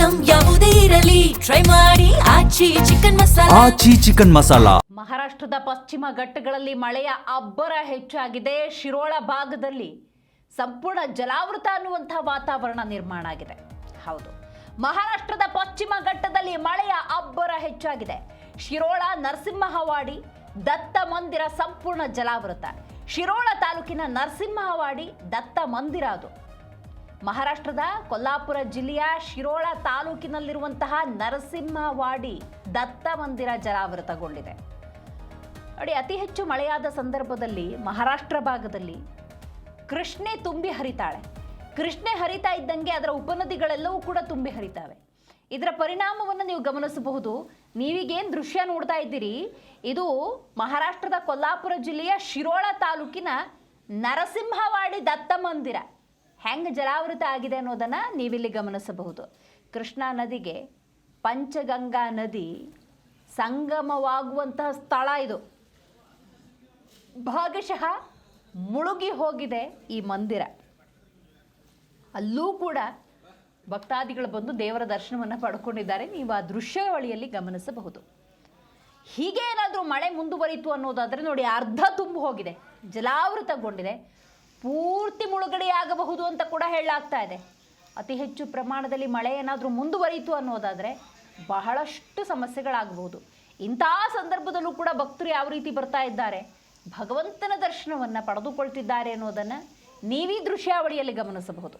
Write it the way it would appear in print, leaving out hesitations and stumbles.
Item ಯಾವುದೇ ಇರಲಿ try ಮಾಡಿ ಆಚಿ ಚಿಕನ್ ಮಸಾಲಾ. ಆಚಿ ಚಿಕನ್ ಮಸಾಲಾ. ಮಹಾರಾಷ್ಟ್ರದ ಪಶ್ಚಿಮ ಘಟ್ಟಗಳಲ್ಲಿ ಮಳೆಯ ಅಬ್ಬರ ಹೆಚ್ಚಾಗಿದೆ. ಶಿರೋಳ ಭಾಗದಲ್ಲಿ ಸಂಪೂರ್ಣ ಜಲಾವೃತ ಅನ್ನುವಂತಹ ವಾತಾವರಣ ನಿರ್ಮಾಣ ಆಗಿದೆ. ಹೌದು, ಮಹಾರಾಷ್ಟ್ರದ ಪಶ್ಚಿಮ ಘಟ್ಟದಲ್ಲಿ ಮಳೆಯ ಅಬ್ಬರ ಹೆಚ್ಚಾಗಿದೆ. ಶಿರೋಳ, ನರಸಿಂಹವಾಡಿ, ದತ್ತ ಮಂದಿರ ಸಂಪೂರ್ಣ ಜಲಾವೃತ. ಶಿರೋಳ ತಾಲೂಕಿನ ನರಸಿಂಹವಾಡಿ ದತ್ತ ಮಂದಿರ ಅದು. ಮಹಾರಾಷ್ಟ್ರದ ಕೊಲ್ಲಾಪುರ ಜಿಲ್ಲೆಯ ಶಿರೋಳ ತಾಲೂಕಿನಲ್ಲಿರುವಂತಹ ನರಸಿಂಹವಾಡಿ ದತ್ತ ಮಂದಿರ ಜಲಾವೃತಗೊಂಡಿದೆ. ನೋಡಿ, ಅತಿ ಹೆಚ್ಚು ಮಳೆಯಾದ ಸಂದರ್ಭದಲ್ಲಿ ಮಹಾರಾಷ್ಟ್ರ ಭಾಗದಲ್ಲಿ ಕೃಷ್ಣೆ ತುಂಬಿ ಹರಿತಾಳೆ. ಕೃಷ್ಣೆ ಹರಿತಾ ಇದ್ದಂಗೆ ಅದರ ಉಪನದಿಗಳೆಲ್ಲವೂ ಕೂಡ ತುಂಬಿ ಹರಿತಾವೆ. ಇದರ ಪರಿಣಾಮವನ್ನು ನೀವು ಗಮನಿಸಬಹುದು. ನೀವೀಗೇನು ದೃಶ್ಯ ನೋಡ್ತಾ ಇದ್ದೀರಿ, ಇದು ಮಹಾರಾಷ್ಟ್ರದ ಕೊಲ್ಲಾಪುರ ಜಿಲ್ಲೆಯ ಶಿರೋಳ ತಾಲೂಕಿನ ನರಸಿಂಹವಾಡಿ ದತ್ತ ಮಂದಿರ ಹೆಂಗೆ ಜಲಾವೃತ ಆಗಿದೆ ಅನ್ನೋದನ್ನು ನೀವಿಲ್ಲಿ ಗಮನಿಸಬಹುದು. ಕೃಷ್ಣಾ ನದಿಗೆ ಪಂಚಗಂಗಾ ನದಿ ಸಂಗಮವಾಗುವಂತಹ ಸ್ಥಳ ಇದು. ಭಾಗಶಃ ಮುಳುಗಿ ಹೋಗಿದೆ ಈ ಮಂದಿರ. ಅಲ್ಲೂ ಕೂಡ ಭಕ್ತಾದಿಗಳು ಬಂದು ದೇವರ ದರ್ಶನವನ್ನು ಪಡ್ಕೊಂಡಿದ್ದಾರೆ. ನೀವು ಆ ದೃಶ್ಯಾವಳಿಯಲ್ಲಿ ಗಮನಿಸಬಹುದು. ಹೀಗೆ ಏನಾದರೂ ಮಳೆ ಮುಂದುವರಿತು ಅನ್ನೋದಾದರೆ ನೋಡಿ, ಅರ್ಧ ತುಂಬಿ ಹೋಗಿದೆ, ಜಲಾವೃತಗೊಂಡಿದೆ, ಪೂರ್ತಿ ಮುಳುಗಡೆಯಾಗಬಹುದು ಅಂತ ಕೂಡ ಹೇಳಲಾಗ್ತಾ ಇದೆ. ಅತಿ ಹೆಚ್ಚು ಪ್ರಮಾಣದಲ್ಲಿ ಮಳೆ ಏನಾದರೂ ಮುಂದುವರಿತು ಅನ್ನೋದಾದರೆ ಬಹಳಷ್ಟು ಸಮಸ್ಯೆಗಳಾಗಬಹುದು. ಇಂತಹ ಸಂದರ್ಭದಲ್ಲೂ ಕೂಡ ಭಕ್ತರು ಯಾವ ರೀತಿ ಬರ್ತಾ ಇದ್ದಾರೆ, ಭಗವಂತನ ದರ್ಶನವನ್ನು ಪಡೆದುಕೊಳ್ತಿದ್ದಾರೆ ಅನ್ನೋದನ್ನು ನೀವೀ ದೃಶ್ಯಾವಳಿಯಲ್ಲಿ ಗಮನಿಸಬಹುದು.